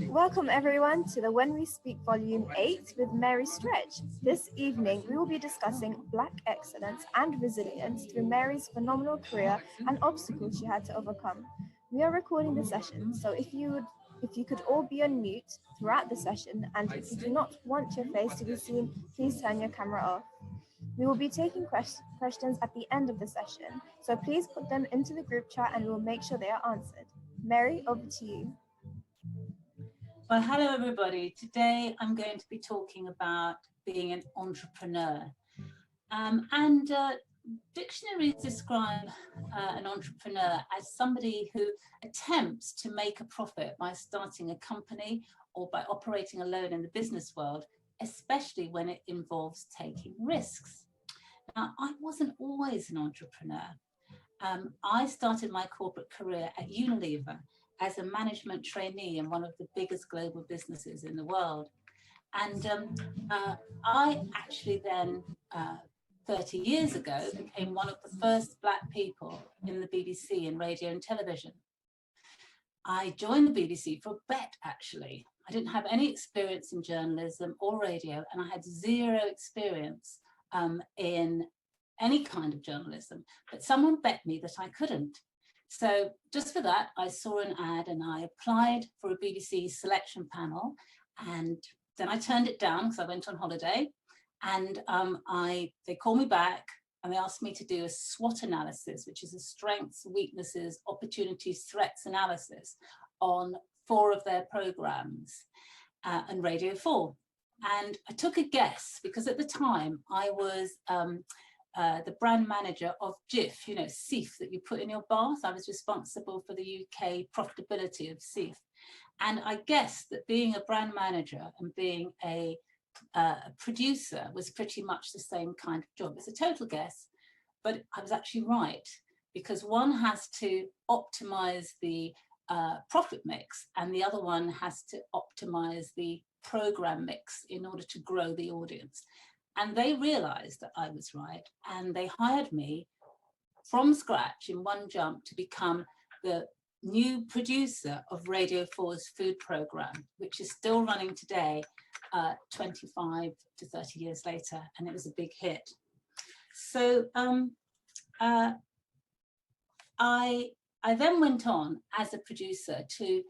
Welcome everyone to the When We Speak Volume 8 with Mary Stretch. This evening we will be discussing Black excellence and resilience through Mary's phenomenal career and obstacles she had to overcome. We are recording the session, so if you could all be on mute throughout the session, and if you do not want your face to be seen, please turn your camera off. We will be taking questions at the end of the session, so please put them into the group chat and we will make sure they are answered. Mary, over to you. Well, hello everybody. Today I'm going to be talking about being an entrepreneur. Dictionaries describe an entrepreneur as somebody who attempts to make a profit by starting a company or by operating alone in the business world, especially when it involves taking risks. Now, I wasn't always an entrepreneur. I started my corporate career at Unilever as a management trainee in one of the biggest global businesses in the world. And I actually then, 30 years ago, became one of the first Black people in the BBC in radio and television. I joined the BBC for a bet, actually. I didn't have any experience in journalism or radio, and I had zero experience in any kind of journalism, but someone bet me that I couldn't. So just for that, I saw an ad and I applied for a BBC selection panel, and then I turned it down because I went on holiday, and they called me back and they asked me to do a SWOT analysis, which is a strengths, weaknesses, opportunities, threats analysis on 4 of their programs and Radio 4. And I took a guess because at the time I was the brand manager of Jif, you know, Cif that you put in your bath. I was responsible for the UK profitability of Cif. And I guessed that being a brand manager and being a producer was pretty much the same kind of job. It's a total guess, but I was actually right, because one has to optimize the profit mix and the other one has to optimize the program mix in order to grow the audience. And they realized that I was right, and they hired me from scratch in one jump to become the new producer of Radio 4's food program, which is still running today, 25 to 30 years later, and it was a big hit. So I then went on as a producer to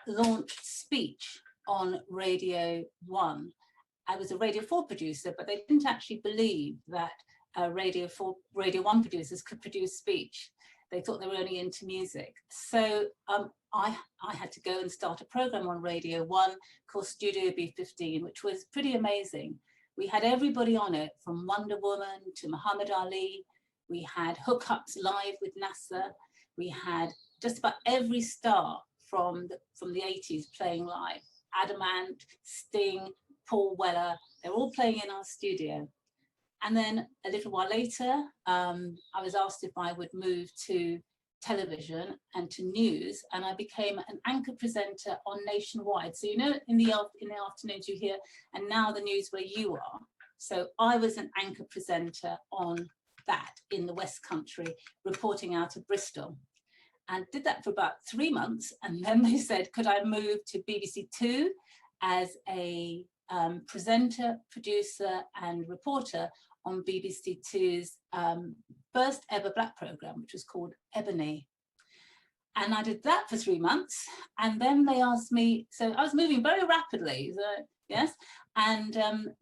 launch Speech on Radio 1. I was a Radio 4 producer, but they didn't actually believe that Radio 1 producers could produce speech. They thought they were only into music. So I had to go and start a program on Radio 1 called Studio B15, which was pretty amazing. We had everybody on it, from Wonder Woman to Muhammad Ali. We had hookups live with NASA. We had just about every star from the 80s playing live. Adamant, Sting, Paul Weller, they're all playing in our studio. And then a little while later, I was asked if I would move to television and to news, and I became an anchor presenter on Nationwide. So, you know, in the afternoons you hear, and now the news where you are. So I was an anchor presenter on that in the West Country, reporting out of Bristol. And did that for about 3 months. And then they said, could I move to BBC 2 as a presenter, producer and reporter on BBC 2's first ever Black programme, which was called Ebony. And I did that for 3 months. And then they asked me, so I was moving very rapidly, so, yes. And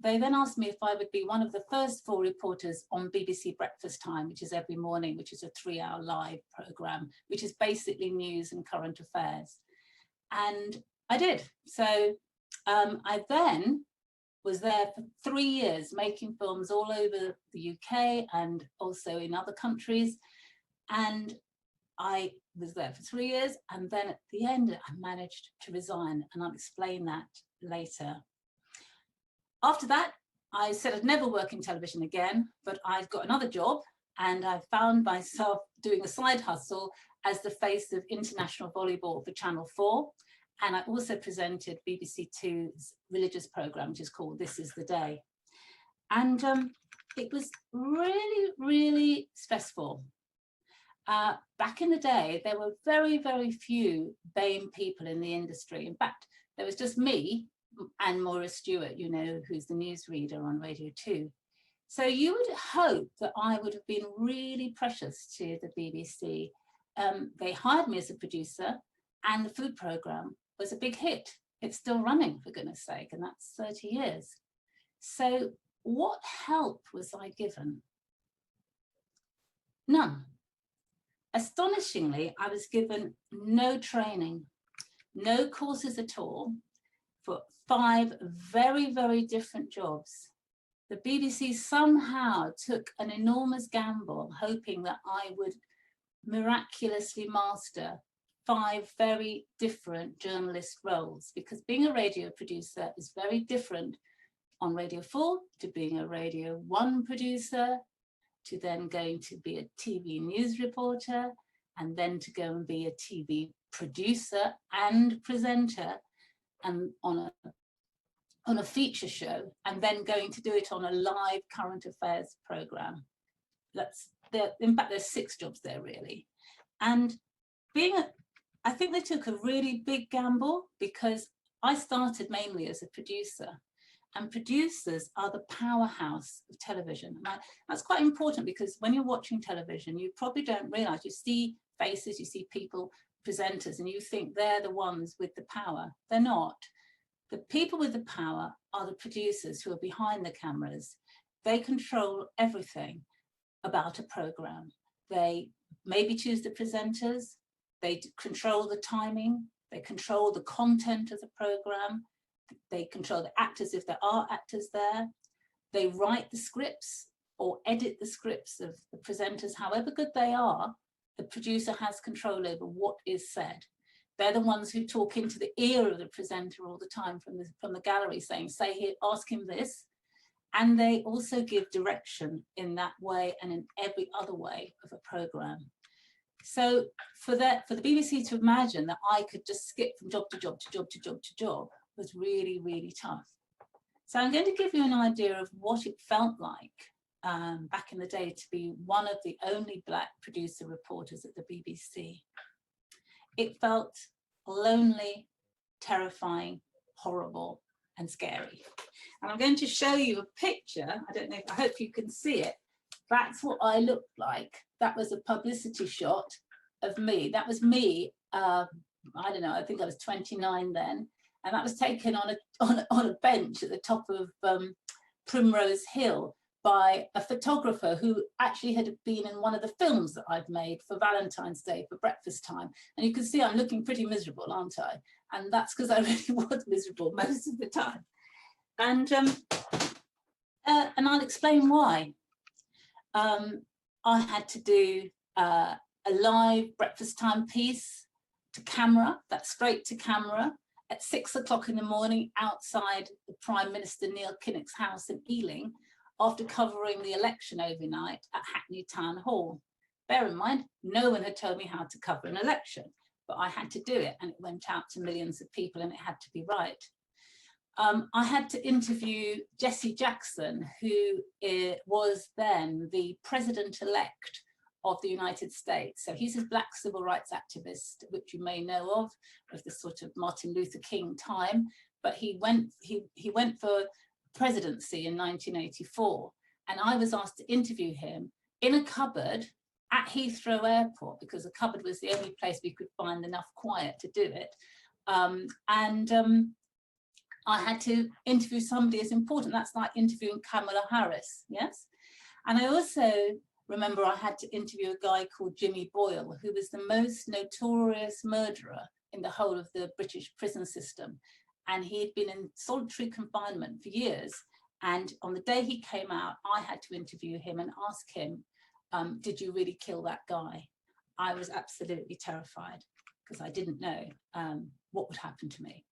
they then asked me if I would be one of the first 4 reporters on BBC Breakfast Time, which is every morning, which is a 3-hour live programme, which is basically news and current affairs. And I did. So I then was there for 3 years making films all over the UK and also in other countries. And I was there for 3 years, and then at the end I managed to resign, and I'll explain that later. After that, I said I'd never work in television again, but I got another job, and I found myself doing a side hustle as the face of international volleyball for Channel 4. And I also presented BBC 2's religious programme, which is called This Is the Day. And it was really, really stressful. back in the day, there were very, very few BAME people in the industry. In fact, there was just me and Maura Stewart, you know, who's the newsreader on Radio 2. So you would hope that I would have been really precious to the BBC. They hired me as a producer, and the food programme was a big hit. It's still running, for goodness sake, and that's 30 years. So what help was I given? None. Astonishingly, I was given no training, no courses at all for 5 very, very different jobs. The BBC somehow took an enormous gamble, hoping that I would miraculously master 5 very different journalist roles, because being a radio producer is very different on Radio 4 to being a Radio 1 producer, to then going to be a TV news reporter, and then to go and be a TV producer and presenter, and on a feature show, and then going to do it on a live current affairs program. In fact, there's 6 jobs there really. And I think they took a really big gamble, because I started mainly as a producer, and producers are the powerhouse of television. And that's quite important, because when you're watching television, you probably don't realize, you see faces, you see people, presenters, and you think they're the ones with the power. They're not. The people with the power are the producers who are behind the cameras. They control everything about a program. They maybe choose the presenters, they control the timing, they control the content of the program, they control the actors if there are actors there, they write the scripts or edit the scripts of the presenters. However good they are, the producer has control over what is said. They're the ones who talk into the ear of the presenter all the time from the gallery, saying, say here, ask him this. And they also give direction in that way and in every other way of a program. So for the BBC to imagine that I could just skip from job to job to job to job to job was really, really tough. So I'm going to give you an idea of what it felt like back in the day to be one of the only Black producer reporters at the BBC. It felt lonely, terrifying, horrible, and scary. And I'm going to show you a picture. I hope you can see it. That's what I looked like. That was a publicity shot of me. That was me, I don't know, I think I was 29 then. And that was taken on a bench at the top of Primrose Hill by a photographer who actually had been in one of the films that I'd made for Valentine's Day, for breakfast time. And you can see I'm looking pretty miserable, aren't I? And that's because I really was miserable most of the time. And I'll explain why. I had to do a live breakfast time piece to camera, that's straight to camera, at 6 o'clock in the morning outside the Prime Minister Neil Kinnock's house in Ealing, after covering the election overnight at Hackney Town Hall. Bear in mind, no one had told me how to cover an election, but I had to do it, and it went out to millions of people, and it had to be right. I had to interview Jesse Jackson, who was then the president-elect of the United States. So he's a Black civil rights activist, which you may know of the sort of Martin Luther King time, but he went for presidency in 1984, and I was asked to interview him in a cupboard at Heathrow Airport, because the cupboard was the only place we could find enough quiet to do it. I had to interview somebody as important. That's like interviewing Kamala Harris, yes? And I also remember I had to interview a guy called Jimmy Boyle, who was the most notorious murderer in the whole of the British prison system. And he had been in solitary confinement for years. And on the day he came out, I had to interview him and ask him, did you really kill that guy? I was absolutely terrified, because I didn't know what would happen to me.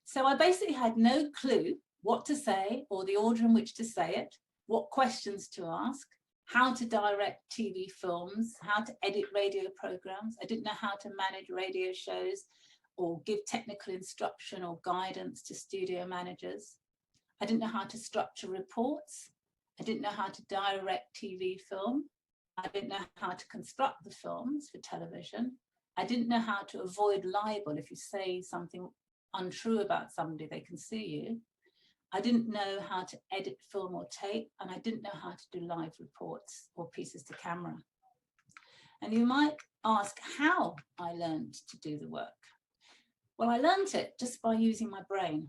So I basically had no clue what to say or the order in which to say it, what questions to ask, how to direct TV films, how to edit radio programs. I didn't know how to manage radio shows or give technical instruction or guidance to studio managers. I didn't know how to structure reports. I didn't know how to direct TV film. I didn't know how to construct the films for television. I didn't know how to avoid libel. If you say something untrue about somebody, they can sue you. I didn't know how to edit film or tape, and I didn't know how to do live reports or pieces to camera. And you might ask how I learned to do the work. Well, I learned it just by using my brain.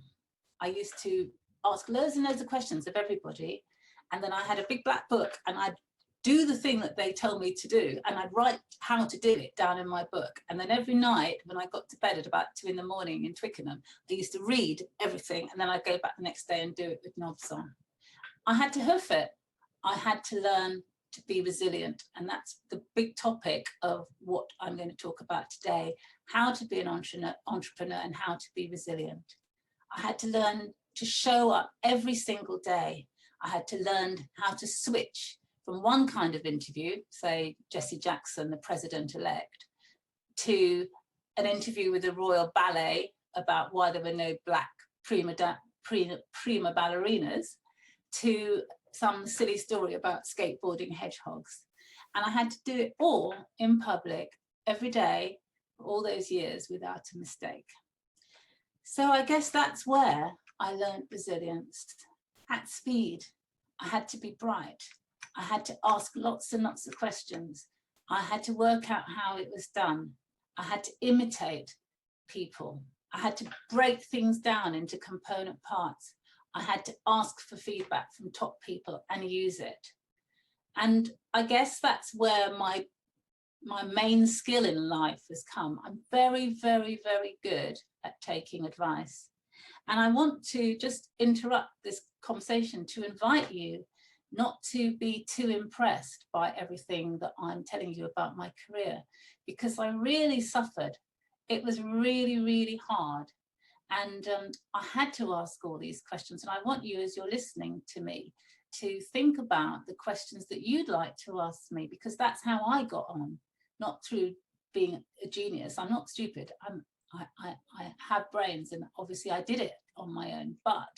I used to ask loads and loads of questions of everybody, and then I had a big black book, and I'd do the thing that they told me to do, and I'd write how to do it down in my book. And then every night when I got to bed at about 2 a.m. in Twickenham, I used to read everything, and then I'd go back the next day and do it with knobs on. I had to hoof it. I had to learn to be resilient, and that's the big topic of what I'm going to talk about today: how to be an entrepreneur and how to be resilient. I had to learn to show up every single day. I had to learn how to switch from one kind of interview, say Jesse Jackson, the president-elect, to an interview with the Royal Ballet about why there were no black prima ballerinas, to some silly story about skateboarding hedgehogs. And I had to do it all in public every day for all those years without a mistake. So I guess that's where I learned resilience. At speed, I had to be bright. I had to ask lots and lots of questions. I had to work out how it was done. I had to imitate people. I had to break things down into component parts. I had to ask for feedback from top people and use it. And I guess that's where my main skill in life has come. I'm very, very, very good at taking advice. And I want to just interrupt this conversation to invite you not to be too impressed by everything that I'm telling you about my career, because I really suffered. It was really, really hard. And I had to ask all these questions. And I want you, as you're listening to me, to think about the questions that you'd like to ask me, because that's how I got on, not through being a genius. I'm not stupid. I have brains, and obviously I did it on my own, but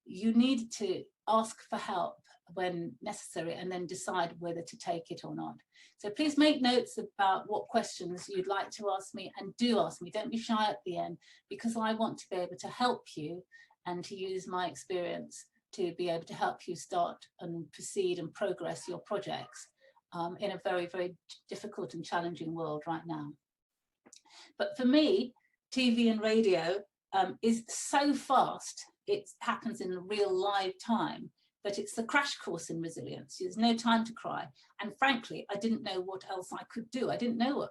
you need to ask for help when necessary and then decide whether to take it or not. So please make notes about what questions you'd like to ask me, and do ask me. Don't be shy at the end, because I want to be able to help you and to use my experience to be able to help you start and proceed and progress your projects in a very, very difficult and challenging world right now. But for me, TV and radio is so fast. It happens in real live time, but it's the crash course in resilience. There's no time to cry. And frankly, I didn't know what else I could do. I didn't know what,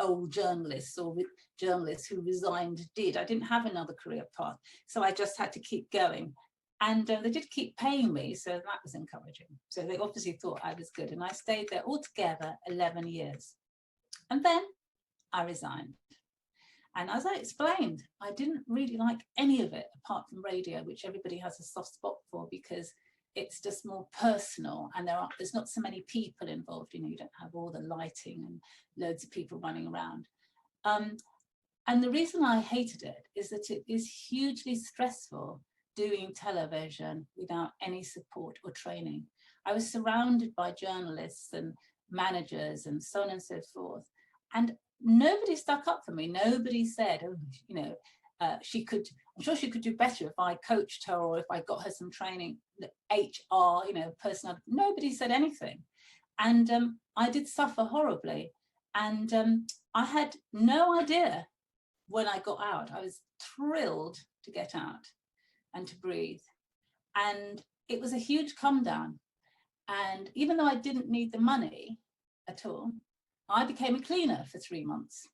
old journalists or journalists who resigned did. I didn't have another career path. So I just had to keep going. And they did keep paying me, so that was encouraging. So they obviously thought I was good. And I stayed there altogether 11 years. And then I resigned. And as I explained, I didn't really like any of it apart from radio, which everybody has a soft spot for because it's just more personal, and there's not so many people involved. You don't have all the lighting and loads of people running around. And the reason I hated it is that it is hugely stressful doing television without any support or training. I was surrounded by journalists and managers and so on and so forth. And nobody stuck up for me. Nobody said, I'm sure she could do better if I coached her or if I got her some training, HR, personal. Nobody said anything. And I did suffer horribly. And I had no idea when I got out. I was thrilled to get out and to breathe. And it was a huge come down. And even though I didn't need the money at all, I became a cleaner for 3 months.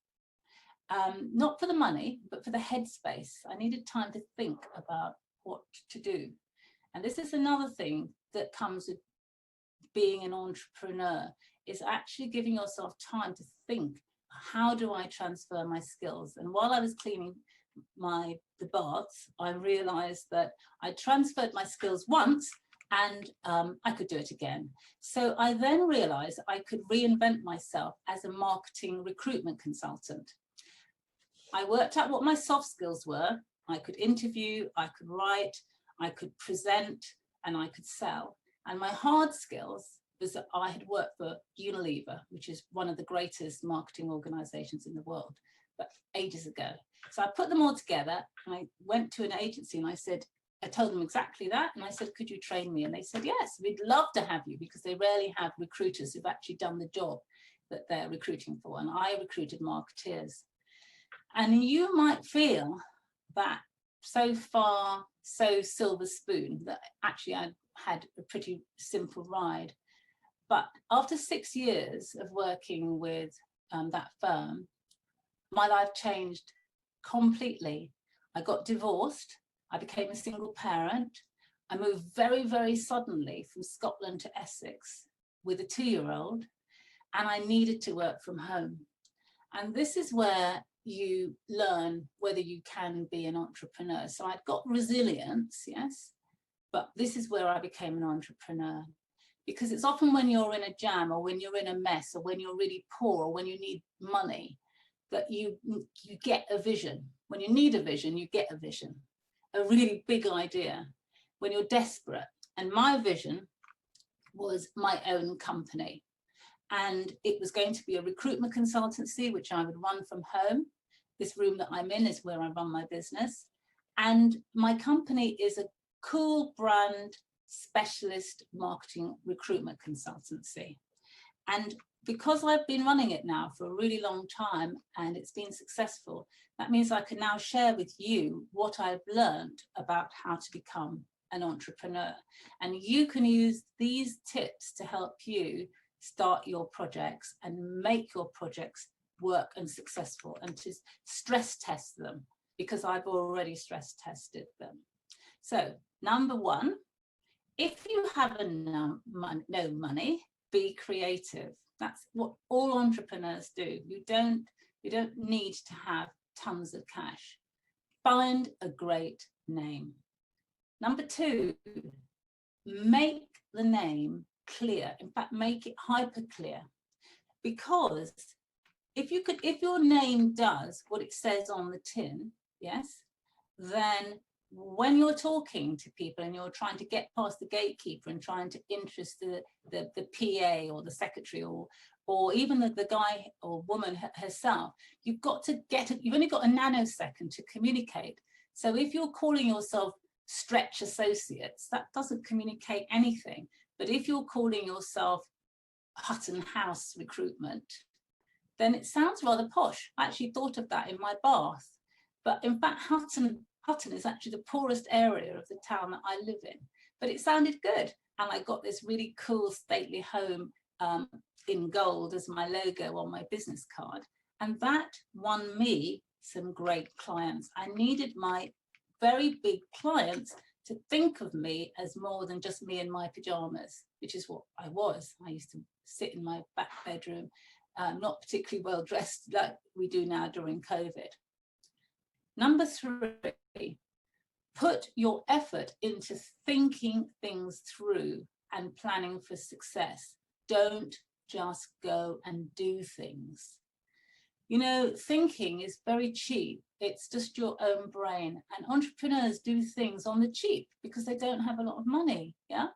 Not for the money, but for the headspace. I needed time to think about what to do. And this is another thing that comes with being an entrepreneur, is actually giving yourself time to think, how do I transfer my skills? And while I was cleaning the baths, I realized that I transferred my skills once and I could do it again. So I then realized I could reinvent myself as a marketing recruitment consultant. I worked out what my soft skills were. I could interview, I could write, I could present, and I could sell. And my hard skills was that I had worked for Unilever, which is one of the greatest marketing organizations in the world, but ages ago. So I put them all together and I went to an agency and I told them exactly that. And I said, could you train me? And they said, yes, we'd love to have you, because they rarely have recruiters who've actually done the job that they're recruiting for. And I recruited marketeers. And you might feel that so far, so silver spoon, that actually I had a pretty simple ride. But after 6 years of working with that firm, my life changed completely. I got divorced. I became a single parent. I moved very, very suddenly from Scotland to Essex with a 2-year-old, and I needed to work from home. And this is where you learn whether you can be an entrepreneur. So I'd got resilience, yes, but this is where I became an entrepreneur. Because it's often when you're in a jam, or when you're in a mess, or when you're really poor, or when you need money, that you get a vision. When you need a vision, you get a vision, a really big idea when you're desperate. And my vision was my own company. And it was going to be a recruitment consultancy, which I would run from home. This room that I'm in is where I run my business. And my company is a cool brand specialist marketing recruitment consultancy. And because I've been running it now for a really long time and it's been successful, that means I can now share with you what I've learned about how to become an entrepreneur. And you can use these tips to help you start your projects and make your projects work and successful, and to stress test them, because I've already stress tested them. So number one, if you have no money, be creative. That's what all entrepreneurs do. You don't need to have tons of cash. Find a great name. Number two, make the name clear. In fact, make it hyper clear, because if your name does what it says on the tin, yes, then when you're talking to people and you're trying to get past the gatekeeper and trying to interest the PA or the secretary or even the guy or woman herself, you've only got a nanosecond to communicate. So if you're calling yourself Stretch Associates, that doesn't communicate anything. But if you're calling yourself Hutton House Recruitment, then it sounds rather posh. I actually thought of that in my bath. But in fact, Hutton is actually the poorest area of the town that I live in. But it sounded good. And I got this really cool stately home in gold as my logo on my business card. And that won me some great clients. I needed my very big clients to think of me as more than just me in my pajamas, which is what I was. I used to sit in my back bedroom, not particularly well dressed like we do now during COVID. Number three, put your effort into thinking things through and planning for success. Don't just go and do things. You know, thinking is very cheap. It's just your own brain. And entrepreneurs do things on the cheap because they don't have a lot of money, yeah?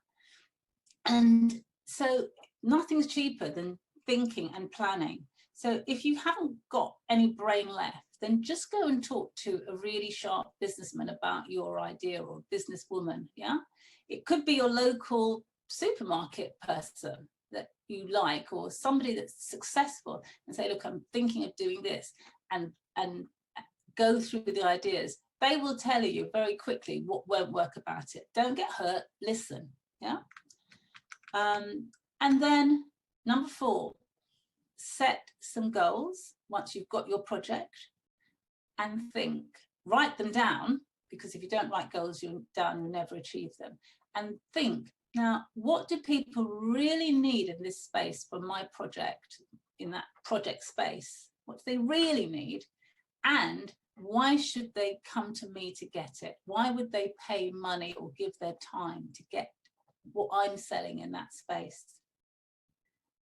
And so nothing's cheaper than thinking and planning. So if you haven't got any brain left, then just go and talk to a really sharp businessman about your idea, or businesswoman, yeah? It could be your local supermarket person that you like, or somebody that's successful, and say, look, I'm thinking of doing this, and go through the ideas. They will tell you very quickly what won't work about it. Don't get hurt, listen, yeah? And then number four, set some goals once you've got your project, and think, write them down, because if you don't write goals down, you'll never achieve them. And think, now, what do people really need in this space for my project, in that project space? What do they really need? And why should they come to me to get it? Why would they pay money or give their time to get what I'm selling in that space?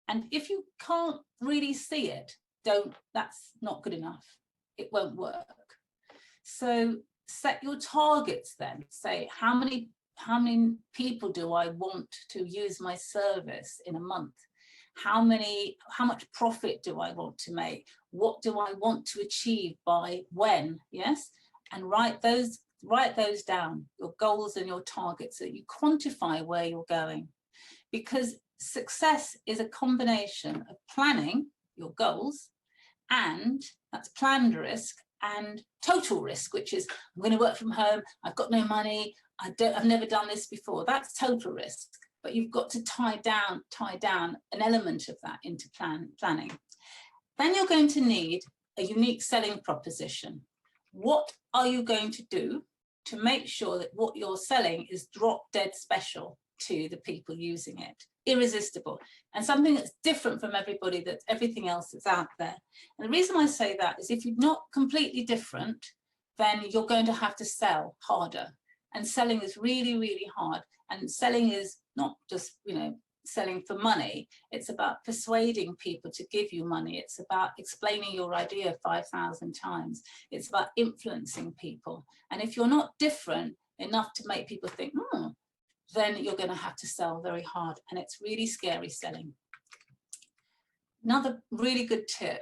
And if you can't really see it, that's not good enough. It won't work. So set your targets then. Say, how many people do I want to use my service in a month? How much profit do I want to make? What do I want to achieve by when? Yes, and write those down, your goals and your targets, so that you quantify where you're going. Because success is a combination of planning your goals, and that's planned risk, and total risk, which is I'm going to work from home, I've got no money, I've never done this before. That's total risk. But you've got to tie down an element of that into planning. Then you're going to need a unique selling proposition. What are you going to do to make sure that what you're selling is drop dead special to the people using it, irresistible, and something that's different from everything else that's out there? And the reason I say that is if you're not completely different, then you're going to have to sell harder. And selling is really, really hard. And selling is not just, selling for money. It's about persuading people to give you money. It's about explaining your idea 5,000 times. It's about influencing people. And if you're not different enough to make people think, then you're going to have to sell very hard. And it's really scary selling. Another really good tip,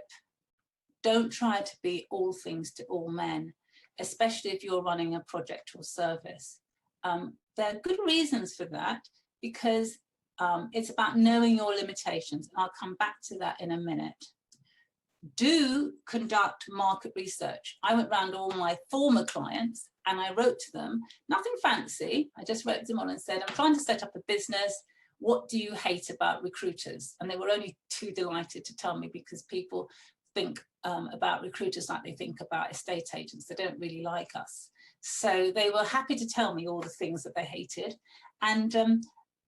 don't try to be all things to all men, especially if you're running a project or service. There are good reasons for that, because it's about knowing your limitations. I'll come back to that in a minute. Do conduct market research. I went around all my former clients and I wrote to them, nothing fancy. I just wrote them on and said, I'm trying to set up a business. What do you hate about recruiters? And they were only too delighted to tell me, because people think about recruiters like they think about estate agents. They don't really like us. So they were happy to tell me all the things that they hated. And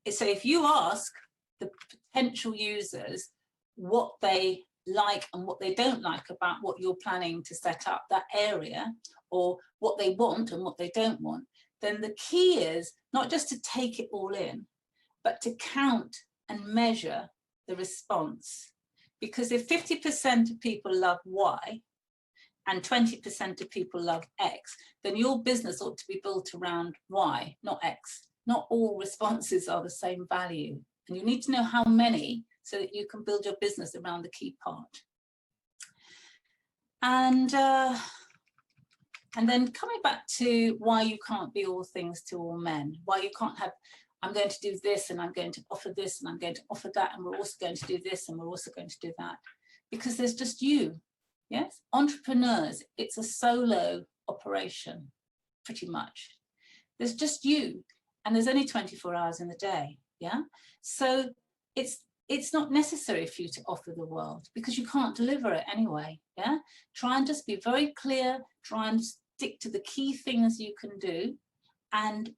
so if you ask the potential users what they like and what they don't like about what you're planning to set up, that area, or what they want and what they don't want, then the key is not just to take it all in, but to count and measure the response. Because if 50% of people love Y and 20% of people love X, then your business ought to be built around Y, not X. Not all responses are the same value. And you need to know how many so that you can build your business around the key part. And then coming back to why you can't be all things to all men, why you can't have, I'm going to do this and I'm going to offer this and I'm going to offer that and we're also going to do this and we're also going to do that. Because there's just you, yes? Entrepreneurs, it's a solo operation, pretty much. There's just you and there's only 24 hours in the day, yeah? So it's not necessary for you to offer the world because you can't deliver it anyway, yeah? Try and just be very clear, try and stick to the key things you can do and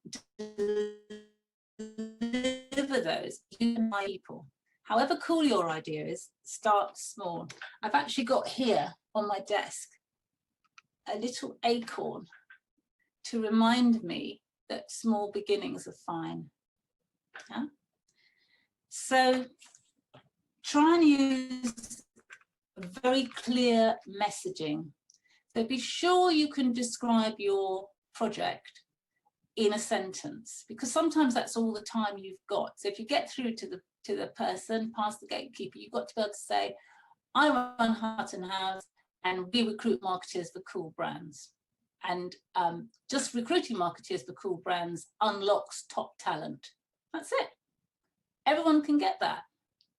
deliver those to my people. However cool your idea is, start small. I've actually got here on my desk a little acorn to remind me that small beginnings are fine. Yeah? So try and use very clear messaging. So be sure you can describe your project in a sentence, because sometimes that's all the time you've got. So if you get through to the person, past the gatekeeper, you've got to be able to say, I run Hutton House and we recruit marketers for cool brands. And just recruiting marketers for cool brands unlocks top talent. That's it. Everyone can get that.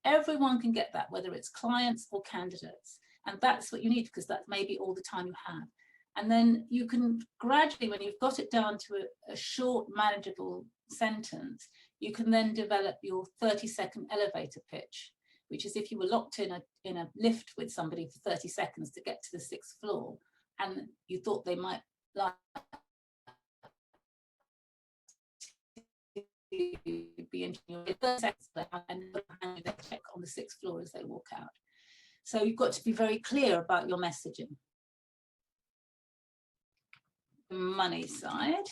Everyone can get that, whether it's clients or candidates. And that's what you need, because that's maybe all the time you have. And then you can gradually, when you've got it down to a short, manageable sentence, you can then develop your 30-second elevator pitch, which is if you were locked in a lift with somebody for 30 seconds to get to the 6th floor, and you thought they might like be in your seconds and check on the 6th floor as they walk out. So you've got to be very clear about your messaging. The money side,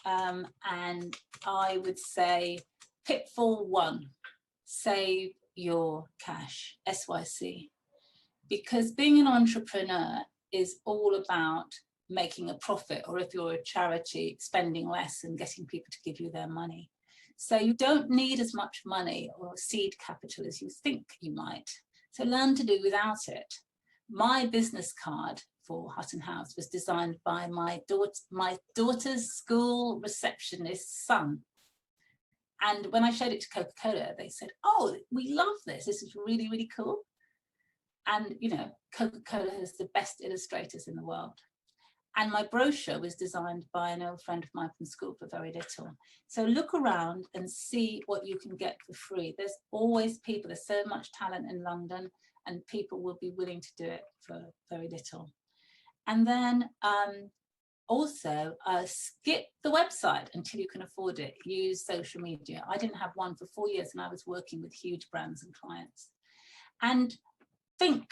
and I would say pitfall 1, save your cash, SYC, because being an entrepreneur is all about making a profit, or if you're a charity, spending less and getting people to give you their money. So you don't need as much money or seed capital as you think you might. So learn to do without it. My business card for Hutton House was designed by my daughter's school receptionist's son. And when I showed it to Coca-Cola, they said, "Oh, we love this. This is really, really cool." And, you know, Coca-Cola has the best illustrators in the world. And my brochure was designed by an old friend of mine from school for very little. So look around and see what you can get for free. There's always people, there's so much talent in London, and people will be willing to do it for very little. And then also skip the website until you can afford it. Use social media. I didn't have one for 4 years, and I was working with huge brands and clients. And think,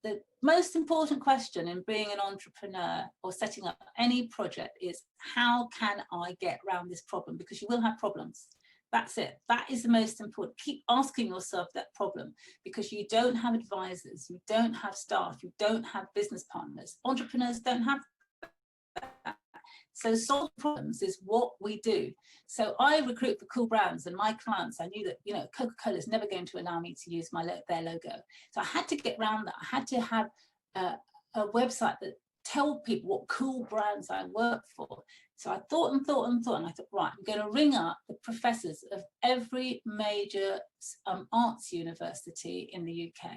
the most important question in being an entrepreneur or setting up any project is, how can I get around this problem? Because you will have problems. That's it. That is the most important. Keep asking yourself that problem, because you don't have advisors, you don't have staff, you don't have business partners. Entrepreneurs don't have that. So solve problems is what we do. So I recruit for cool brands, and my clients, I knew that, you know, Coca-Cola is never going to allow me to use their logo. So I had to get around that. I had to have a website that tell people what cool brands I work for. So I thought and thought and thought, and I thought, right, I'm going to ring up the professors of every major arts university in the UK,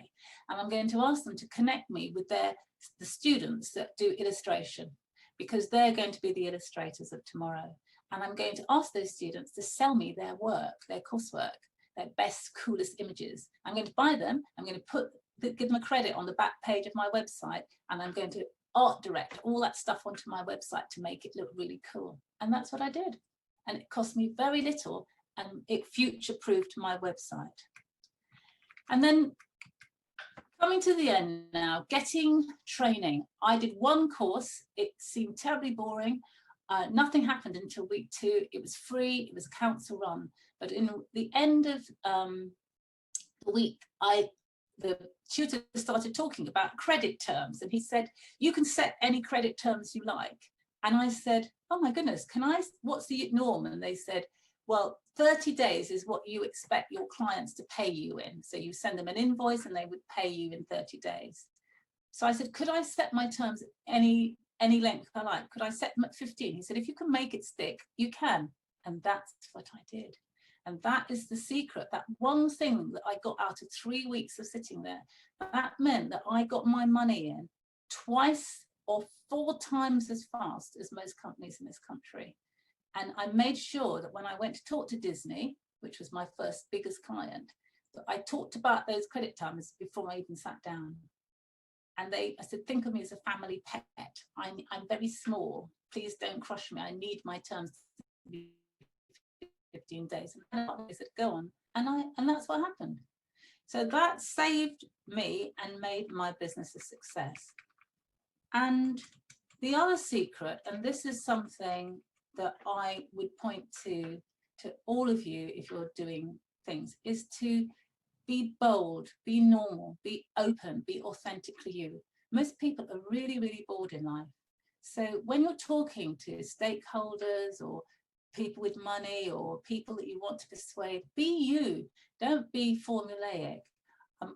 and I'm going to ask them to connect me with the students that do illustration, because they're going to be the illustrators of tomorrow. And I'm going to ask those students to sell me their work, their coursework, their best, coolest images. I'm going to buy them. I'm going to give them a credit on the back page of my website, and I'm going to art direct all that stuff onto my website to make it look really cool. And that's what I did. And it cost me very little, and it future-proofed my website. And then coming to the end now, getting training. I did one course. It seemed terribly boring. Nothing happened until week 2. It was free. It was council run. But in the end of the week, the tutor started talking about credit terms, and he said, "You can set any credit terms you like." And I said, "Oh my goodness, what's the norm?" And they said, "Well, 30 days is what you expect your clients to pay you in. So you send them an invoice and they would pay you in 30 days. So I said, "Could I set my terms any length I like? Could I set them at 15? He said, "If you can make it stick, you can." And that's what I did. And that is the secret. That one thing that I got out of 3 weeks of sitting there, that meant that I got my money in twice or 4 times as fast as most companies in this country. And I made sure that when I went to talk to Disney, which was my first biggest client, that I talked about those credit terms before I even sat down. And I said, "Think of me as a family pet. I'm very small. Please don't crush me. I need my terms to be 15 days." And they said, "Go on." And that's what happened. So that saved me and made my business a success. And the other secret, and this is something that I would point to all of you if you're doing things, is to be bold, be normal, be open, be authentically you. Most people are really, really bored in life. So when you're talking to stakeholders or people with money or people that you want to persuade, be you. Don't be formulaic.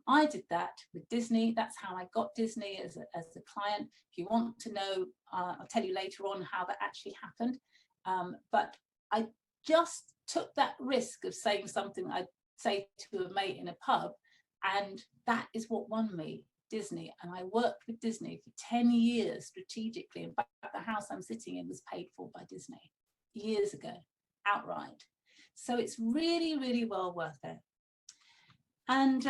I did that with Disney. That's how I got Disney as a client. If you want to know, I'll tell you later on how that actually happened. But I just took that risk of saying something I'd say to a mate in a pub, and that is what won me Disney. And I worked with Disney for 10 years strategically. In fact, the house I'm sitting in was paid for by Disney years ago, outright. So it's really, really well worth it. And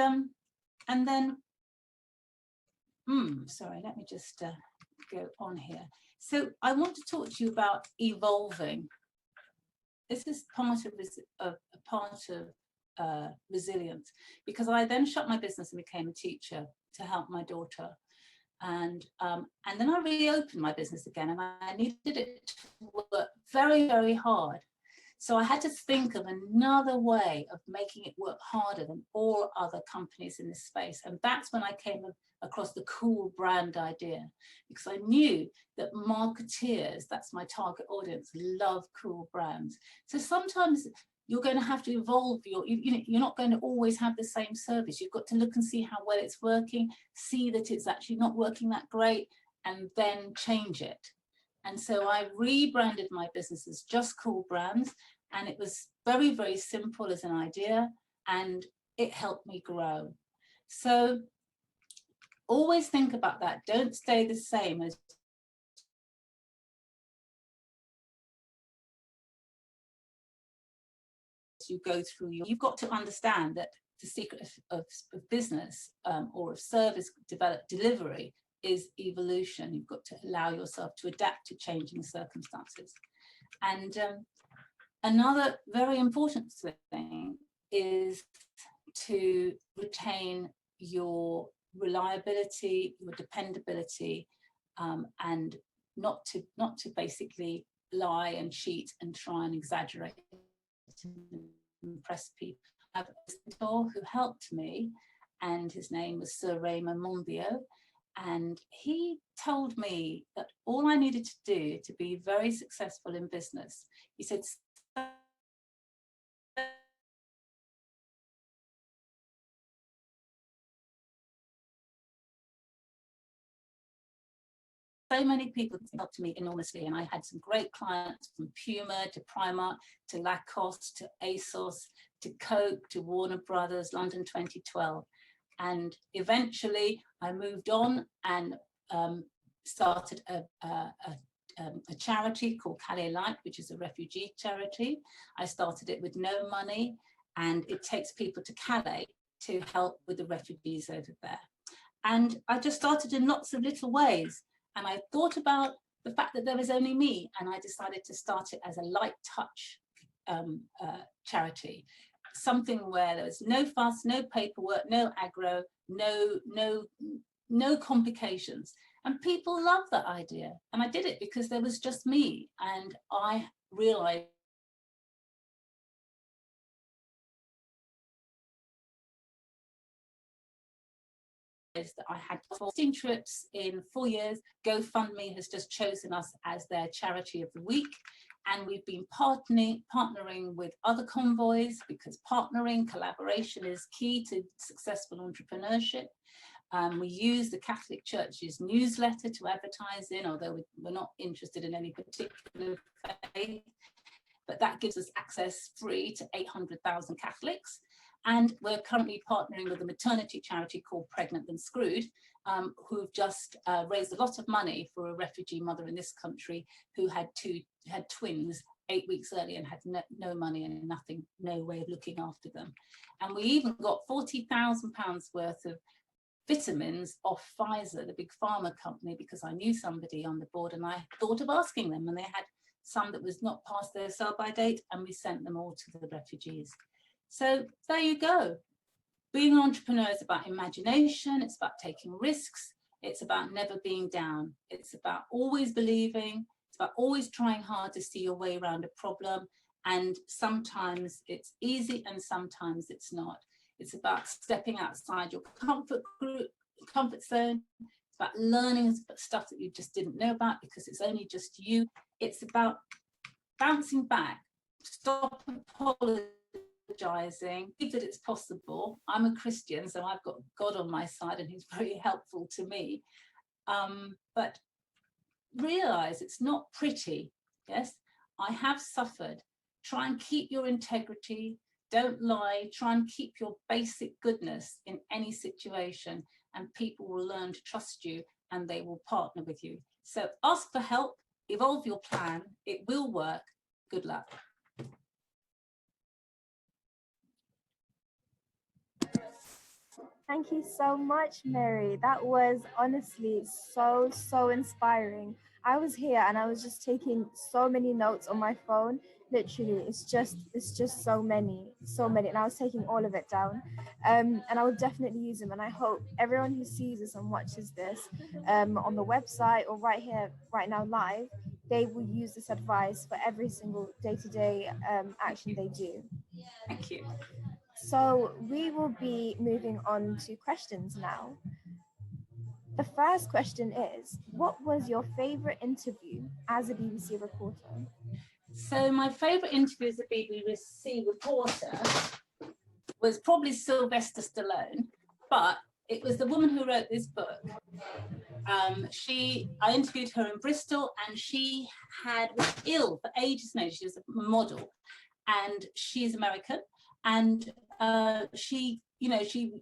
then, sorry, let me just go on here. So I want to talk to you about evolving. This is part of resilience, because I then shut my business and became a teacher to help my daughter. And then I reopened my business again, and I needed it to work very, very hard. So I had to think of another way of making it work harder than all other companies in this space. And that's when I came across the cool brand idea, because I knew that marketeers, that's my target audience, love cool brands. So sometimes you're going to have to evolve you're not going to always have the same service. You've got to look and see how well it's working, see that it's actually not working that great, and then change it. And so I rebranded my business as Just Cool Brands, and it was very, very simple as an idea, and it helped me grow. So always think about that. Don't stay the same as you go through you've got to understand that the secret of business or of service delivery is evolution. You've got to allow yourself to adapt to changing circumstances. And another very important thing is to retain your reliability, your dependability, and not to basically lie and cheat and try and exaggerate to impress people. I have a mentor who helped me, and his name was Sir Raymond Monbiot, and he told me that all I needed to do to be very successful in business, he said, so many people helped me enormously, and I had some great clients from Puma to Primark to Lacoste to ASOS to Coke to Warner Brothers, London 2012. And eventually I moved on and started a charity called Calais Light, which is a refugee charity. I started it with no money, and it takes people to Calais to help with the refugees over there. And I just started in lots of little ways. And I thought about the fact that there was only me, and I decided to start it as a light touch charity, something where there was no fuss, no paperwork, no aggro, no complications. And people loved that idea. And I did it because there was just me, and I realized that I had 14 trips in 4 years. GoFundMe has just chosen us as their charity of the week. And we've been partnering with other convoys, because collaboration is key to successful entrepreneurship. We use the Catholic Church's newsletter to advertise in, although we're not interested in any particular faith, but that gives us access free to 800,000 Catholics. And we're currently partnering with a maternity charity called Pregnant Than Screwed, who've just raised a lot of money for a refugee mother in this country who had twins 8 weeks early and had no money and no way of looking after them. And we even got £40,000 worth of vitamins off Pfizer, the big pharma company, because I knew somebody on the board, and I thought of asking them, and they had some that was not past their sell-by date, and we sent them all to the refugees. So there you go. Being an entrepreneur is about imagination. It's about taking risks. It's about never being down. It's about always believing. It's about always trying hard to see your way around a problem. And sometimes it's easy and sometimes it's not. It's about stepping outside your comfort zone. It's about learning stuff that you just didn't know about because it's only just you. It's about bouncing back. Stop apologizing, believe that it's possible. I'm a Christian, so I've got God on my side, and he's very helpful to me. But realize it's not pretty. Yes, I have suffered. Try and keep your integrity. Don't lie. Try and keep your basic goodness in any situation, and people will learn to trust you, and they will partner with you. So ask for help, evolve your plan. It will work. Good luck. Thank you so much, Mary. That was honestly so inspiring. I was here and I was just taking so many notes on my phone. Literally, it's just so many, and I was taking all of it down. And I would definitely use them. And I hope everyone who sees this and watches this on the website or right here, right now, live, they will use this advice for every single day-to-day action they do. Thank you. So we will be moving on to questions now. The first question is, what was your favorite interview as a BBC reporter? So my favourite interview as a BBC reporter was probably Sylvester Stallone, but it was the woman who wrote this book. I interviewed her in Bristol, and she was ill for ages now. She was a model, and she's American, and she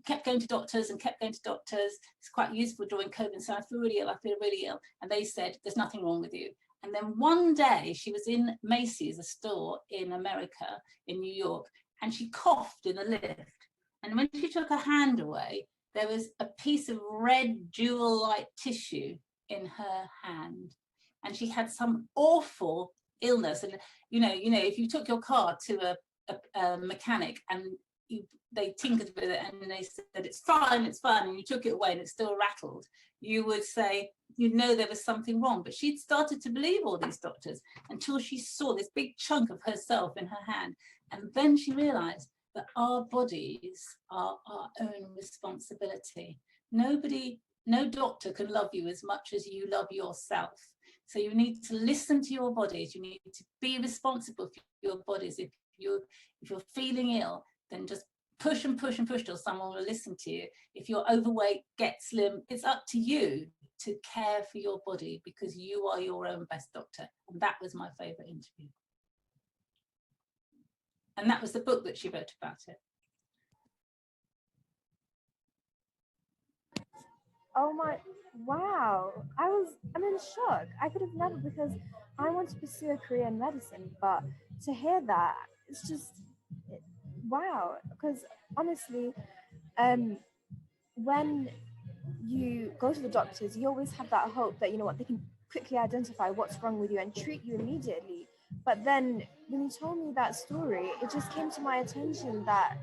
kept going to doctors and kept going to doctors. It's quite useful during COVID. So I feel really ill. And they said, there's nothing wrong with you. And then one day she was in Macy's, a store in America, in New York, and she coughed in the lift. And when she took her hand away, there was a piece of red jewel-like tissue in her hand. And she had some awful illness. And, if you took your car to a mechanic and they tinkered with it and they said, it's fine, and you took it away and it still rattled, you would say, there was something wrong. But she'd started to believe all these doctors until she saw this big chunk of herself in her hand. And then she realized that our bodies are our own responsibility. No doctor can love you as much as you love yourself. So you need to listen to your bodies. You need to be responsible for your bodies. If you're feeling ill, then just push and push and push till someone will listen to you. If you're overweight, get slim. It's up to you to care for your body, because you are your own best doctor. And that was my favorite interview. And that was the book that she wrote about it. Oh my, wow. I'm in shock. I could have never, because I want to pursue a career in medicine, but to hear that, it's just, wow. Because honestly, when you go to the doctors, you always have that hope that, they can quickly identify what's wrong with you and treat you immediately. But then when you told me that story, it just came to my attention that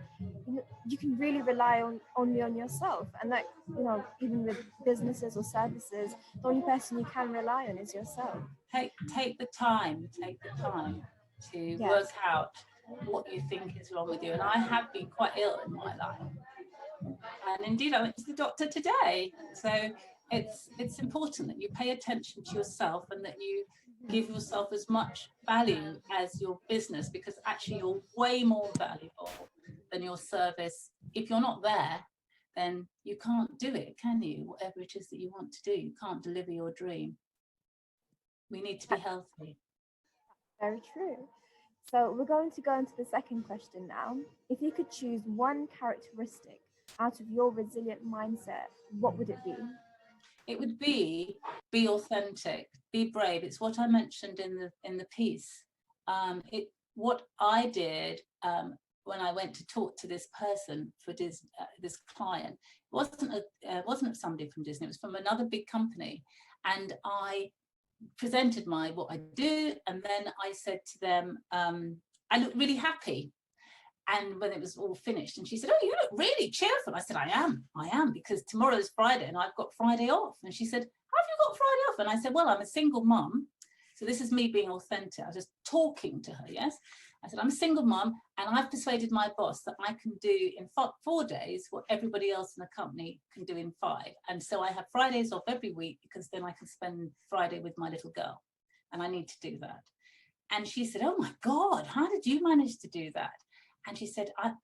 you can really rely only on yourself, and that even with businesses or services, the only person you can rely on is yourself. Take the time to work out what you think is wrong with you. And I have been quite ill in my life, and indeed I went to the doctor today. So it's important that you pay attention to yourself and that you give yourself as much value as your business, because actually you're way more valuable than your service. If you're not there, then you can't do it, can you? Whatever it is that you want to do, you can't deliver your dream. We need to be healthy. Very true. So we're going to go into the second question now. If you could choose one characteristic out of your resilient mindset, what would it be? It would be authentic, be brave. It's what I mentioned in the piece. What I did when I went to talk to this person for this client, wasn't somebody from Disney. It was from another big company, and I presented what I do, and then I said to them, I look really happy. And when it was all finished, and she said, oh, you look really cheerful. I said, I am, because tomorrow's Friday and I've got Friday off. And she said, how have you got Friday off? And I said, well, I'm a single mum. So this is me being authentic. I was just talking to her, yes. I said, I'm a single mum, and I've persuaded my boss that I can do in 4 days what everybody else in the company can do in 5. And so I have Fridays off every week, because then I can spend Friday with my little girl, and I need to do that. And she said, oh my God, how did you manage to do that? And she said, I'm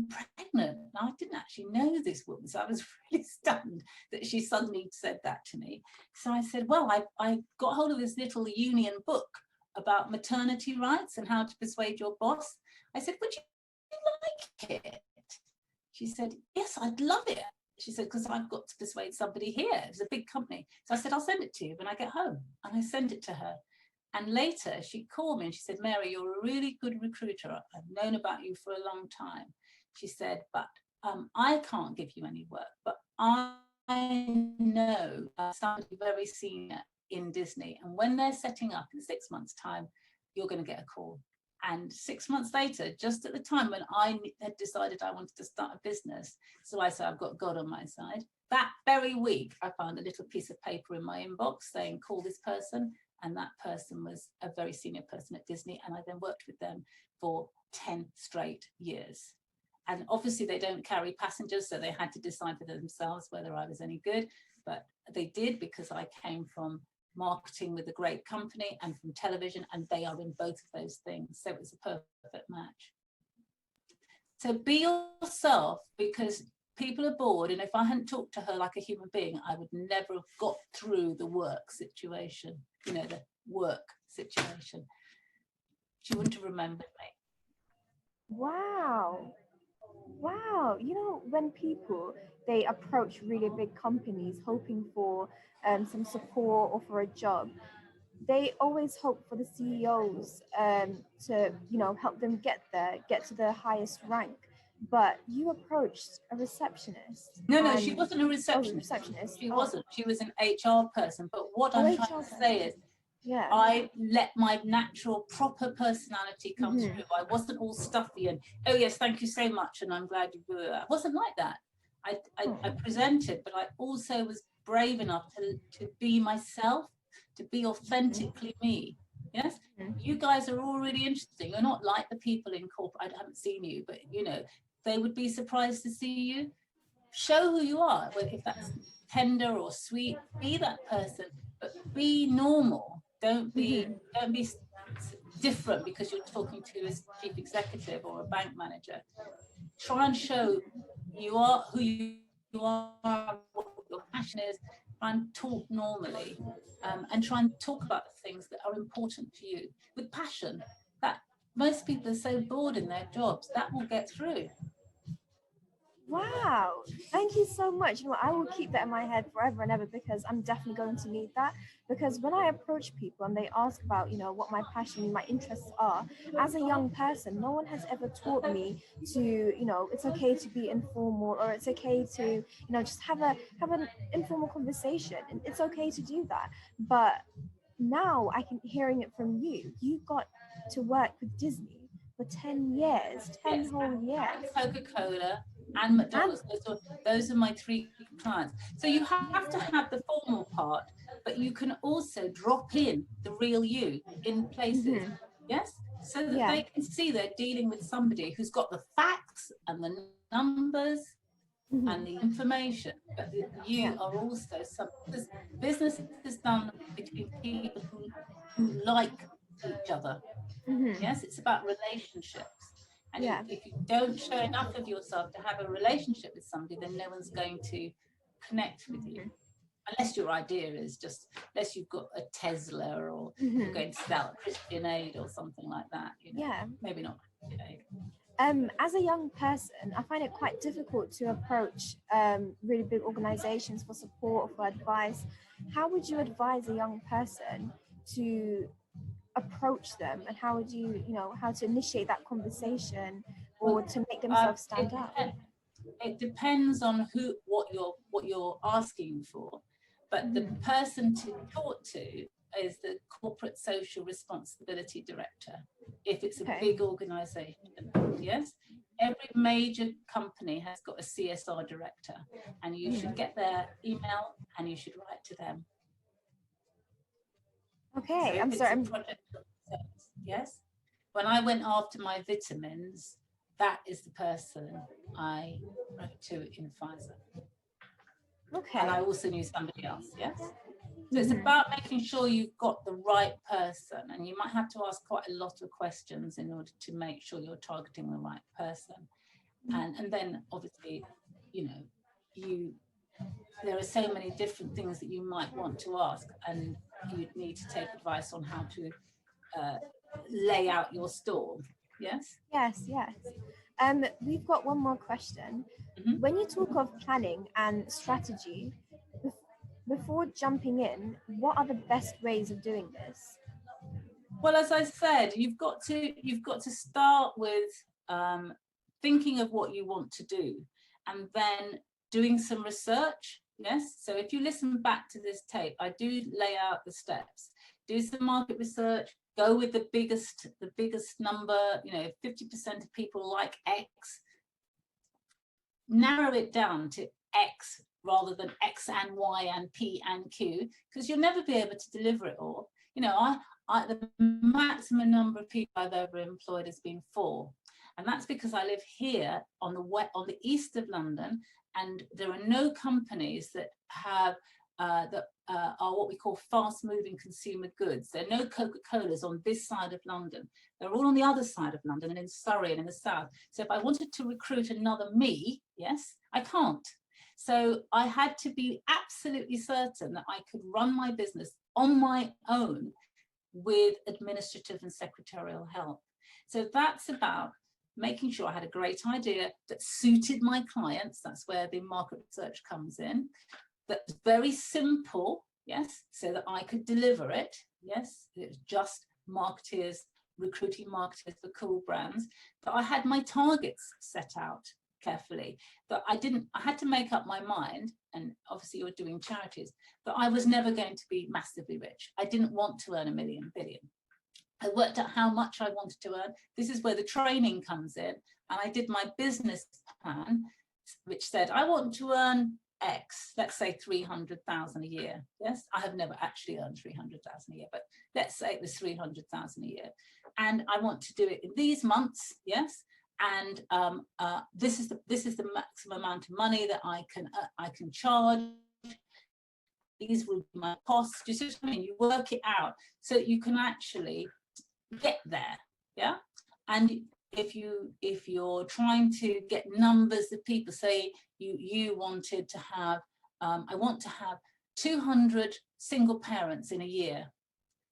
pregnant. And I didn't actually know this woman. So I was really stunned that she suddenly said that to me. So I said, well, I got hold of this little union book about maternity rights and how to persuade your boss. I said, would you like it? She said, yes, I'd love it. She said, because I've got to persuade somebody here. It's a big company. So I said, I'll send it to you when I get home. And I sent it to her. And later she called me and she said, Mary, you're a really good recruiter. I've known about you for a long time. She said, but I can't give you any work, but I know somebody very senior in Disney. And when they're setting up in 6 months' time, you're going to get a call. And 6 months later, just at the time when I had decided I wanted to start a business, so I said, I've got God on my side. that very week, I found a little piece of paper in my inbox saying, call this person. And that person was a very senior person at Disney. And I then worked with them for 10 straight years. And obviously they don't carry passengers, so they had to decide for themselves whether I was any good. But they did, because I came from marketing with a great company and from television, and they are in both of those things. So it was a perfect match. So be yourself, because people are bored. And if I hadn't talked to her like a human being, I would never have got through the work situation, you know, the work situation. She wouldn't have remembered me. Wow. Wow. You know, when people, they approach really big companies hoping for some support or for a job, they always hope for the CEOs to, you know, help them get there, get to the highest rank. But you approached a receptionist. No, she wasn't a receptionist. Oh, receptionist. She wasn't. She was an HR person. But what Oh, I'm HR trying to say is, yeah. I let my natural, proper personality come through. I wasn't all stuffy and, oh yes, thank you so much, and I'm glad you were. I wasn't like that. I presented, but I also was brave enough to be myself, to be authentically me. Yes, you guys are all really interesting. You're not like the people in corporate. I haven't seen you, but you know, they would be surprised to see you. Show who you are, if that's tender or sweet, be that person, but be normal. Don't be different because you're talking to a chief executive or a bank manager. Try and show you are who you are, what your passion is. Try and talk normally, and try and talk about the things that are important to you with passion. That most people are so bored in their jobs, that will get through. Wow, thank you so much. You know, I will keep that in my head forever and ever, because I'm definitely going to need that. Because when I approach people and they ask about, you know, what my passion, my interests are, as a young person, no one has ever taught me to, you know, it's okay to be informal, or it's okay to, you know, just have an informal conversation, and it's okay to do that. But now I can hearing it from you. You got to work with Disney for 10 years, 10 yes, whole years. Coca-Cola and McDonald's. Those are my 3 clients. So you have to have the formal part, but you can also drop in the real you in places. Yes, so that they can see they're dealing with somebody who's got the facts and the numbers and the information, but you are also some. Business is done between people who like each other. Yes, it's about relationships. And if you don't show enough of yourself to have a relationship with somebody, then no one's going to connect with you. Unless your idea is just, unless you've got a Tesla, or you're going to sell Christian Aid or something like that. You know, maybe not Christian Aid. As a young person, I find it quite difficult to approach really big organizations for support or for advice. How would you advise a young person to approach them, and how would you, you know, how to initiate that conversation or to make themselves stand out? It depends on what you're asking for, but the person to talk to is the corporate social responsibility director. If it's a big organization, yes, every major company has got a CSR director, and you should get their email and you should write to them. Okay, so I'm sorry. Yes, when I went after my vitamins, that is the person I wrote to in Pfizer. Okay. And I also knew somebody else, yes? So it's about making sure you've got the right person, and you might have to ask quite a lot of questions in order to make sure you're targeting the right person. And then obviously, you know, there are so many different things that you might want to ask, and you'd need to take advice on how to lay out your stall. Yes? Yes. We've got one more question. When you talk of planning and strategy, before jumping in, what are the best ways of doing this? Well, as I said, you've got to start with thinking of what you want to do, and then doing some research. Yes, so if you listen back to this tape, I do lay out the steps. Do some market research. Go with the biggest number. You know, 50% of people like X. Narrow it down to X rather than X and Y and P and Q, because you'll never be able to deliver it all. You know, the maximum number of people I've ever employed has been 4. And that's because I live here on the east of London, and there are no companies that have are what we call fast-moving consumer goods. There are no Coca-Colas on this side of London. They're all on the other side of London and in Surrey and in the south. So if I wanted to recruit another me, yes, I can't. So I had to be absolutely certain that I could run my business on my own with administrative and secretarial help. So that's about making sure I had a great idea that suited my clients. That's where the market research comes in. That's very simple, yes, so that I could deliver it. Yes, it was just marketeers, recruiting marketers for cool brands. But I had my targets set out carefully. But I had to make up my mind, and obviously you're doing charities, that I was never going to be massively rich. I didn't want to earn $1 billion. I worked out how much I wanted to earn. This is where the training comes in. And I did my business plan, which said, I want to earn X, let's say 300,000 a year. Yes, I have never actually earned 300,000 a year, but let's say it was 300,000 a year. And I want to do it in these months, yes. And this is the maximum amount of money that I can charge. These will be my costs. You see what I mean? You work it out so that you can actually get there, yeah. And if you're trying to get numbers of people, say you wanted to have, I want to have 200 single parents in a year,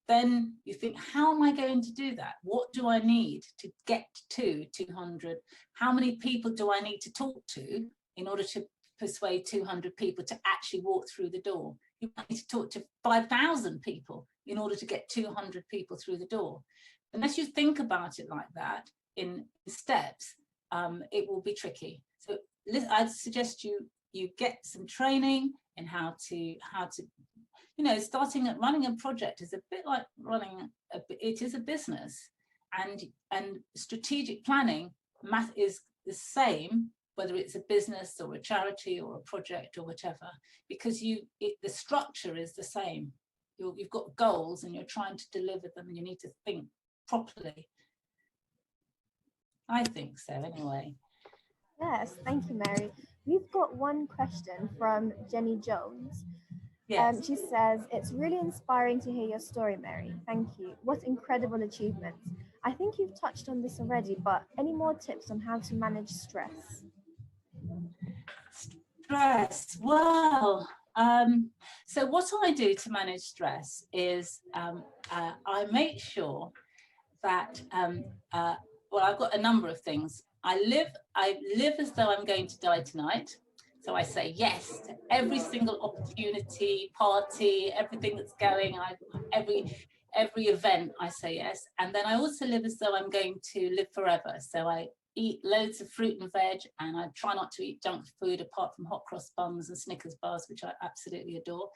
then you think, how am I going to do that? What do I need to get to 200? How many people do I need to talk to in order to persuade 200 people to actually walk through the door? You might need to talk to 5,000 people in order to get 200 people through the door. Unless you think about it like that in steps, it will be tricky. So I'd suggest you get some training in how to, you know, running a project is a bit like it is a business, and strategic planning is the same, whether it's a business or a charity or a project or whatever, because the structure is the same. You've got goals and you're trying to deliver them, and you need to think properly. I think so, anyway. Yes, thank you, Mary. We've got one question from Jenny Jones. Yes. She says, it's really inspiring to hear your story, Mary. Thank you. What incredible achievements. I think you've touched on this already, but any more tips on how to manage stress? Stress. Well, so what I do to manage stress is I make sure that, well, I've got a number of things. I live as though I'm going to die tonight. So I say yes to every single opportunity, party, everything that's going, every event I say yes. And then I also live as though I'm going to live forever. So I eat loads of fruit and veg, and I try not to eat junk food apart from hot cross buns and Snickers bars, which I absolutely adore.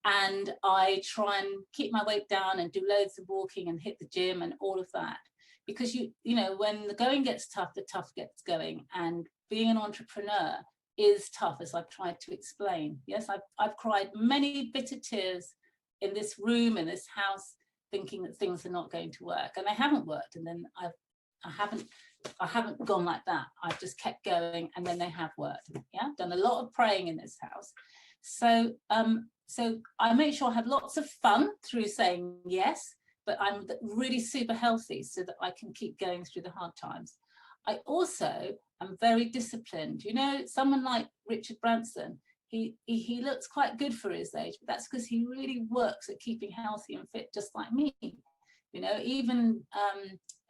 And I try and keep my weight down and do loads of walking and hit the gym and all of that. Because you know, when the going gets tough, the tough gets going. And being an entrepreneur is tough, as I've tried to explain. Yes, I've cried many bitter tears in this room, in this house, thinking that things are not going to work, and they haven't worked. And then I haven't gone like that. I've just kept going, and then they have worked. Yeah, done a lot of praying in this house. So so I make sure I have lots of fun through saying yes, but I'm really super healthy so that I can keep going through the hard times. I also am very disciplined. You know, someone like Richard Branson, he looks quite good for his age, but that's because he really works at keeping healthy and fit, just like me. You know, even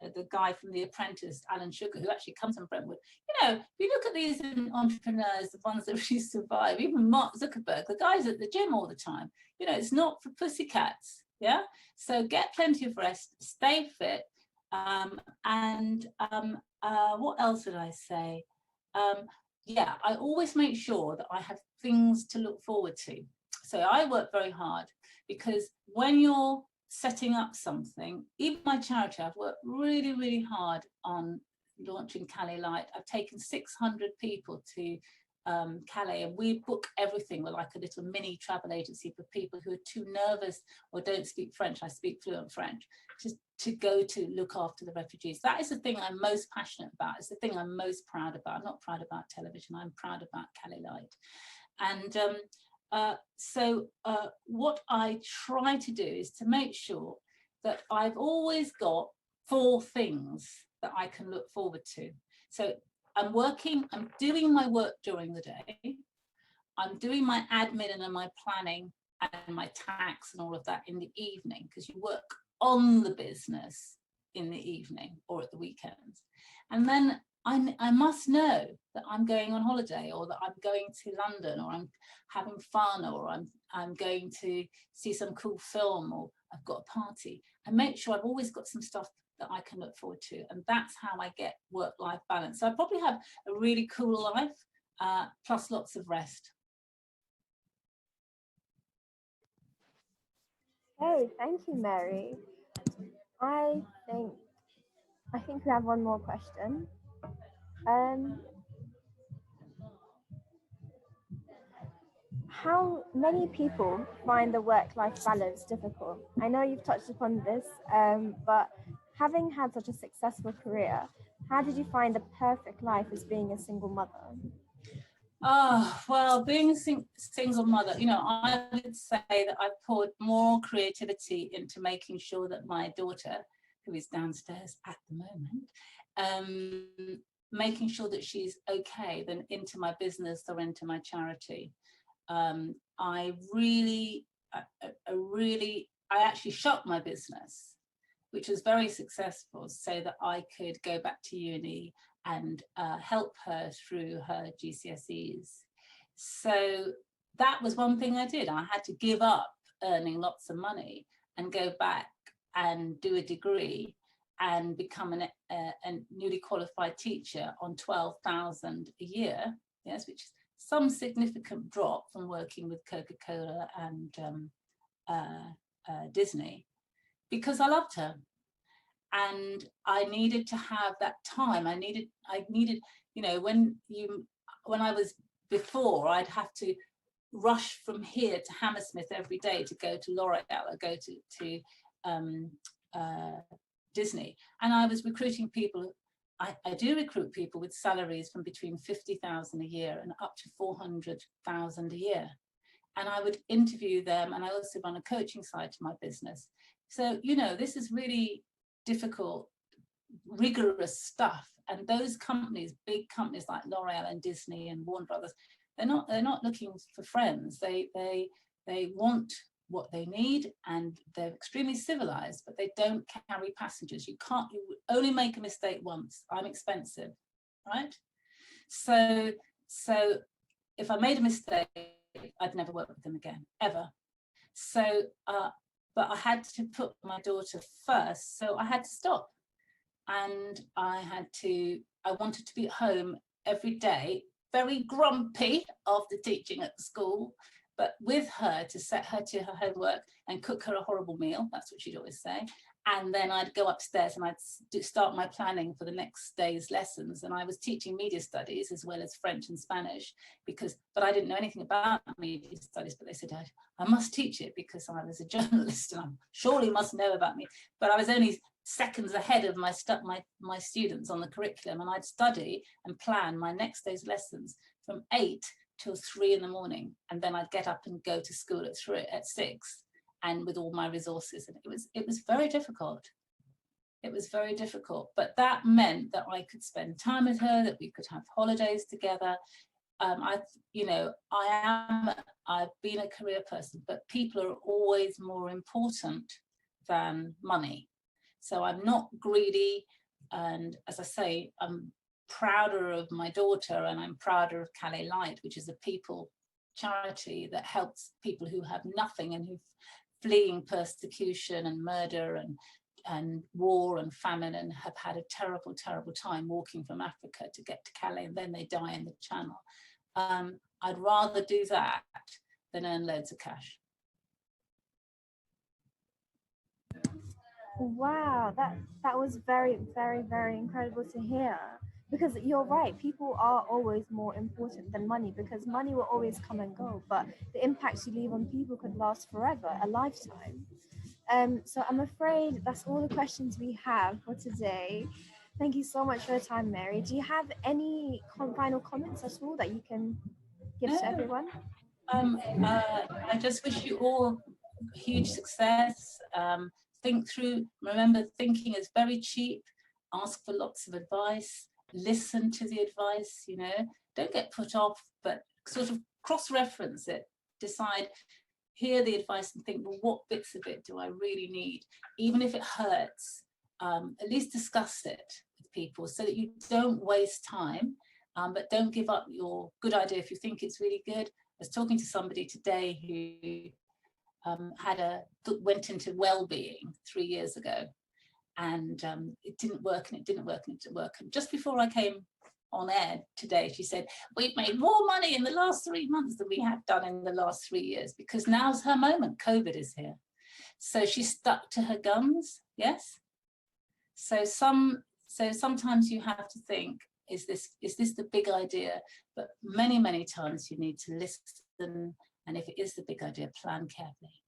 the guy from The Apprentice, Alan Sugar, who actually comes from Brentwood. You know, if you look at these entrepreneurs, the ones that really survive, even Mark Zuckerberg, the guy's at the gym all the time. You know, it's not for pussycats. Yeah. So get plenty of rest, stay fit, and what else would I say? Yeah, I always make sure that I have things to look forward to. So I work very hard, because when you're setting up something, even my charity, I've worked really, really hard on launching Cali Light. I've taken 600 people to Calais, and we book everything. We're like a little mini travel agency for people who are too nervous or don't speak French. I speak fluent French, to go to look after the refugees. That is the thing I'm most passionate about. It's the thing I'm most proud about. I'm not proud about television. I'm proud about Calais Light. And what I try to do is to make sure that I've always got 4 things that I can look forward to. So I'm doing my work during the day. I'm doing my admin and my planning and my tax and all of that in the evening, because you work on the business in the evening or at the weekends. And then I must know that I'm going on holiday, or that I'm going to London, or I'm having fun, or I'm going to see some cool film, or I've got a party. I make sure I've always got some stuff that I can look forward to, and that's how I get work-life balance. So I probably have a really cool life, plus lots of rest. Hey, thank you, Mary. I think we have one more question. How many people find the work-life balance difficult? I know you've touched upon this, but having had such a successful career, how did you find the perfect life as being a single mother? Oh, well, being a single mother, I would say that I've poured more creativity into making sure that my daughter, who is downstairs at the moment, making sure that she's okay, than into my business or into my charity. I actually shut my business, which was very successful, so that I could go back to uni and help her through her GCSEs. So that was one thing I did. I had to give up earning lots of money and go back and do a degree and become a newly qualified teacher on 12,000 a year, yes, which is some significant drop from working with Coca-Cola and Disney, because I loved her. And I needed to have that time. I needed, when I was before, I'd have to rush from here to Hammersmith every day to go to L'Oreal or go to Disney. And I was recruiting people. I do recruit people with salaries from between 50,000 a year and up to 400,000 a year. And I would interview them, and I also run a coaching side to my business. So, this is really difficult, rigorous stuff. And those companies, big companies like L'Oreal and Disney and Warner Brothers, they're not looking for friends. They want what they need, and they're extremely civilized, but they don't carry passengers. You only make a mistake once. I'm expensive, right? So if I made a mistake, I'd never work with them again, ever. So, but I had to put my daughter first, so I had to stop. And I wanted to be at home every day, very grumpy after teaching at the school, but with her, to set her to her homework and cook her a horrible meal. That's what she'd always say. And then I'd go upstairs and I'd start my planning for the next day's lessons. And I was teaching media studies as well as French and Spanish, but I didn't know anything about media studies, but they said, I must teach it because I was a journalist and I surely must know about me. But I was only seconds ahead of my students on the curriculum, and I'd study and plan my next day's lessons from 8 till 3 in the morning. And then I'd get up and go to school at 6. And with all my resources, and it was very difficult. It was very difficult, but that meant that I could spend time with her, that we could have holidays together. I've been a career person, but people are always more important than money. So I'm not greedy, and as I say, I'm prouder of my daughter, and I'm prouder of Calais Light, which is a people charity that helps people who have nothing and who fleeing persecution and murder and war and famine, and have had a terrible, terrible time walking from Africa to get to Calais, and then they die in the Channel. I'd rather do that than earn loads of cash. Wow, that was very, very, very incredible to hear. because you're right, people are always more important than money, because money will always come and go, but the impacts you leave on people could last forever, a lifetime. So I'm afraid that's all the questions we have for today. Thank you so much for your time, Mary. Do you have any final comments at all that you can give to No, everyone? I just wish you all huge success. Remember, thinking is very cheap. Ask for lots of advice. Listen to the advice, don't get put off, but sort of cross-reference it. Decide, hear the advice and think, well, what bits of it do I really need? Even if it hurts, at least discuss it with people so that you don't waste time, but don't give up your good idea if you think it's really good. I was talking to somebody today who went into well-being 3 years ago, and it didn't work, and it didn't work, and it didn't work. And just before I came on air today, she said, we've made more money in the last 3 months than we have done in the last 3 years, because now's her moment. COVID is here. So she stuck to her guns. Yes. So sometimes you have to think, is this the big idea? But many times you need to listen, and if it is the big idea, plan carefully.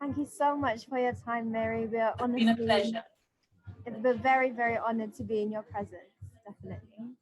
Thank you so much for your time, Mary. We are honestly, It's been a pleasure. We're very, very honored to be in your presence, definitely.